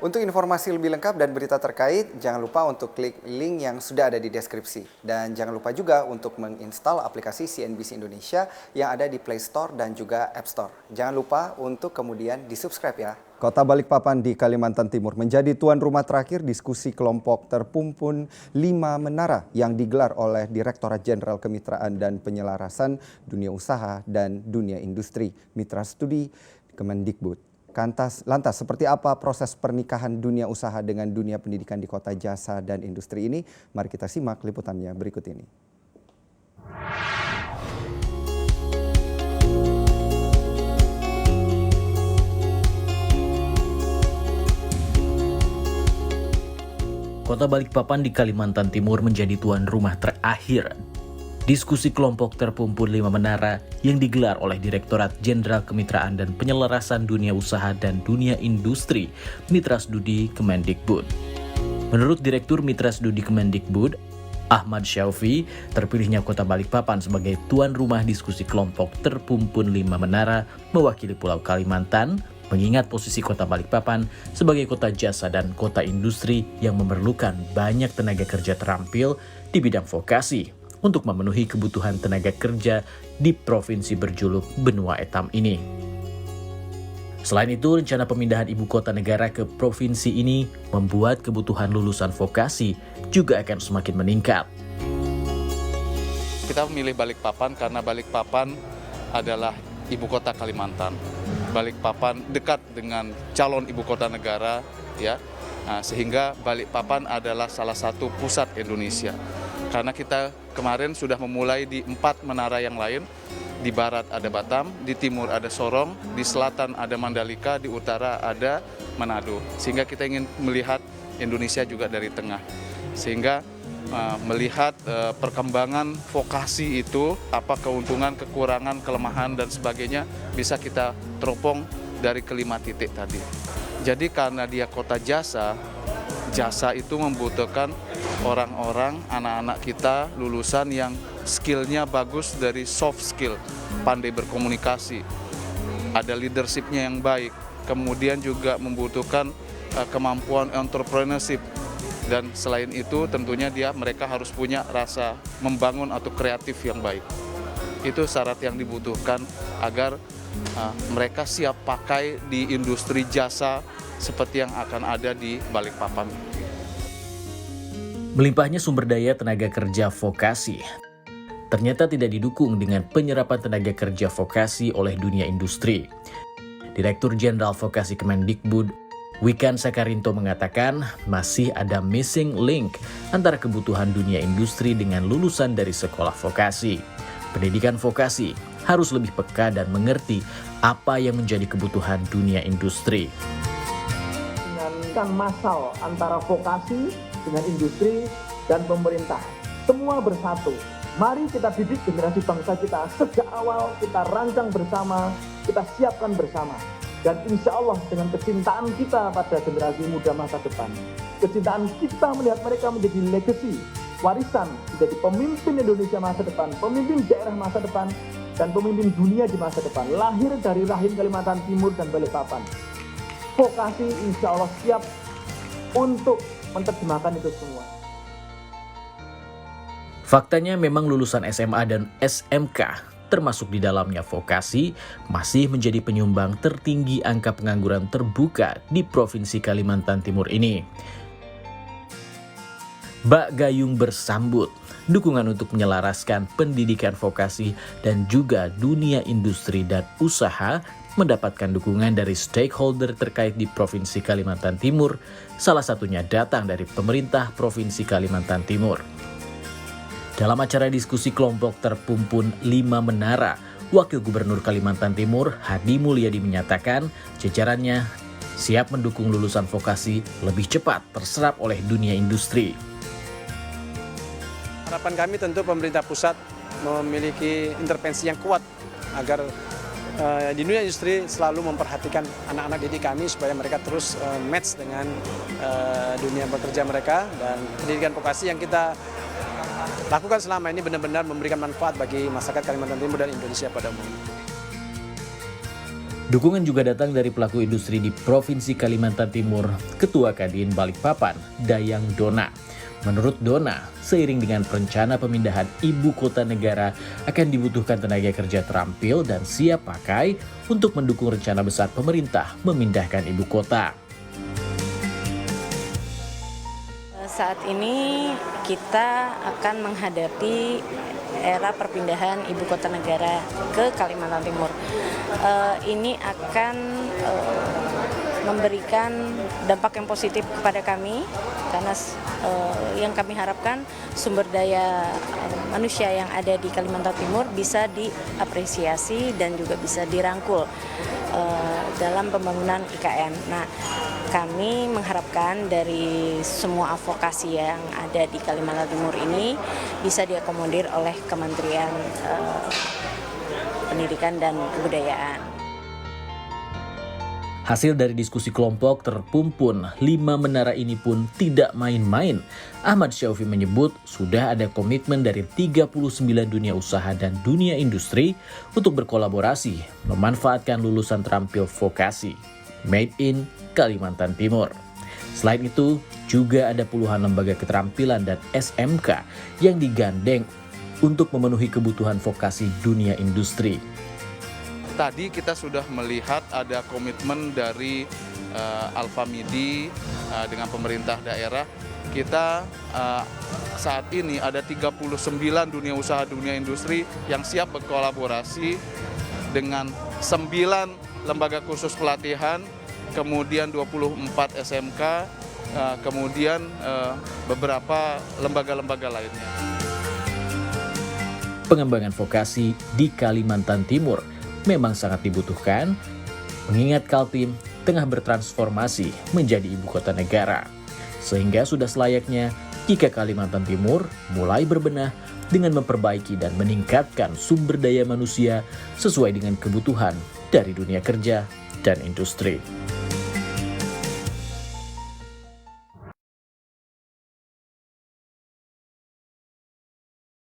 Untuk informasi lebih lengkap dan berita terkait, jangan lupa untuk klik link yang sudah ada di deskripsi. Dan jangan lupa juga untuk menginstal aplikasi CNBC Indonesia yang ada di Play Store dan juga App Store. Jangan lupa untuk kemudian di-subscribe ya. Kota Balikpapan di Kalimantan Timur menjadi tuan rumah terakhir diskusi kelompok terpumpun 5 menara yang digelar oleh Direktorat Jenderal Kemitraan dan Penyelarasan Dunia Usaha dan Dunia Industri Mitra Studi Kemendikbud. Lantas, seperti apa proses pernikahan dunia usaha dengan dunia pendidikan di kota jasa dan industri ini? Mari kita simak liputannya berikut ini. Kota Balikpapan di Kalimantan Timur menjadi tuan rumah terakhir diskusi kelompok terpumpun 5 menara yang digelar oleh Direktorat Jenderal Kemitraan dan Penyelarasan Dunia Usaha dan Dunia Industri Mitra Studi Kemendikbud. Menurut Direktur Mitra Studi Kemendikbud, Ahmad Syaufi, terpilihnya Kota Balikpapan sebagai tuan rumah diskusi kelompok terpumpun 5 menara mewakili Pulau Kalimantan, mengingat posisi Kota Balikpapan sebagai kota jasa dan kota industri yang memerlukan banyak tenaga kerja terampil di bidang vokasi untuk memenuhi kebutuhan tenaga kerja di provinsi berjuluk Benua Etam ini. Selain itu, rencana pemindahan ibu kota negara ke provinsi ini membuat kebutuhan lulusan vokasi juga akan semakin meningkat. Kita memilih Balikpapan karena Balikpapan adalah ibu kota Kalimantan. Balikpapan dekat dengan calon ibu kota negara, ya. Nah, sehingga Balikpapan adalah salah satu pusat Indonesia. Karena kita kemarin sudah memulai di 4 menara yang lain. Di barat ada Batam, di timur ada Sorong, di selatan ada Mandalika, di utara ada Manado. Sehingga kita ingin melihat Indonesia juga dari tengah. Sehingga melihat perkembangan vokasi itu, apa keuntungan, kekurangan, kelemahan, dan sebagainya, bisa kita teropong dari kelima titik tadi. Jadi karena dia kota jasa, jasa itu membutuhkan orang-orang, anak-anak kita, lulusan yang skillnya bagus dari soft skill, pandai berkomunikasi, ada leadershipnya yang baik, kemudian juga membutuhkan kemampuan entrepreneurship, dan selain itu tentunya mereka harus punya rasa membangun atau kreatif yang baik. Itu syarat yang dibutuhkan agar mereka siap pakai di industri jasa seperti yang akan ada di Balikpapan. Melimpahnya sumber daya tenaga kerja vokasi ternyata tidak didukung dengan penyerapan tenaga kerja vokasi oleh dunia industri. Direktur Jenderal Vokasi Kemendikbud, Wikan Sakarinto mengatakan masih ada missing link antara kebutuhan dunia industri dengan lulusan dari sekolah vokasi. Pendidikan vokasi harus lebih peka dan mengerti apa yang menjadi kebutuhan dunia industri. Dengan massal antara vokasi dengan industri dan pemerintah, semua bersatu. Mari kita didik generasi bangsa kita sejak awal, kita rancang bersama, kita siapkan bersama. Dan insya Allah dengan kecintaan kita pada generasi muda masa depan, kecintaan kita melihat mereka menjadi legacy, warisan, menjadi pemimpin Indonesia masa depan, pemimpin daerah masa depan, dan pemimpin dunia di masa depan, lahir dari rahim Kalimantan Timur dan Balikpapan. Vokasi insya Allah siap untuk menerjemahkan itu semua. Faktanya memang lulusan SMA dan SMK, termasuk di dalamnya vokasi, masih menjadi penyumbang tertinggi angka pengangguran terbuka di Provinsi Kalimantan Timur ini. Bak Gayung bersambut dukungan untuk menyelaraskan pendidikan vokasi dan juga dunia industri dan usaha mendapatkan dukungan dari stakeholder terkait di Provinsi Kalimantan Timur, salah satunya datang dari pemerintah Provinsi Kalimantan Timur. Dalam acara diskusi kelompok terpumpun 5 menara, Wakil Gubernur Kalimantan Timur Hadi Mulyadi menyatakan jajarannya siap mendukung lulusan vokasi lebih cepat terserap oleh dunia industri. Harapan kami tentu pemerintah pusat memiliki intervensi yang kuat agar di dunia industri selalu memperhatikan anak-anak didik kami supaya mereka terus match dengan dunia bekerja mereka, dan pendidikan vokasi yang kita lakukan selama ini benar-benar memberikan manfaat bagi masyarakat Kalimantan Timur dan Indonesia pada umumnya. Dukungan juga datang dari pelaku industri di Provinsi Kalimantan Timur, Ketua Kadin Balikpapan, Dayang Dona. Menurut Dona, seiring dengan rencana pemindahan ibu kota negara akan dibutuhkan tenaga kerja terampil dan siap pakai untuk mendukung rencana besar pemerintah memindahkan ibu kota. Saat ini kita akan menghadapi era perpindahan ibu kota negara ke Kalimantan Timur. Ini akan memberikan dampak yang positif kepada kami karena yang kami harapkan sumber daya manusia yang ada di Kalimantan Timur bisa diapresiasi dan juga bisa dirangkul dalam pembangunan IKN. Nah, kami mengharapkan dari semua advokasi yang ada di Kalimantan Timur ini bisa diakomodir oleh Kementerian Pendidikan dan Kebudayaan. Hasil dari diskusi kelompok terpumpun 5 menara ini pun tidak main-main. Ahmad Syaufi menyebut sudah ada komitmen dari 39 dunia usaha dan dunia industri untuk berkolaborasi memanfaatkan lulusan terampil vokasi Made in Kalimantan Timur. Selain itu, juga ada puluhan lembaga keterampilan dan SMK yang digandeng untuk memenuhi kebutuhan vokasi dunia industri. Tadi kita sudah melihat ada komitmen dari Alfamidi dengan pemerintah daerah. Kita saat ini ada 39 dunia usaha dunia industri yang siap berkolaborasi dengan 9 lembaga kursus pelatihan, kemudian 24 SMK, kemudian beberapa lembaga-lembaga lainnya. Pengembangan vokasi di Kalimantan Timur memang sangat dibutuhkan, mengingat Kaltim tengah bertransformasi menjadi ibu kota negara. Sehingga sudah selayaknya jika Kalimantan Timur mulai berbenah dengan memperbaiki dan meningkatkan sumber daya manusia sesuai dengan kebutuhan dari dunia kerja dan industri.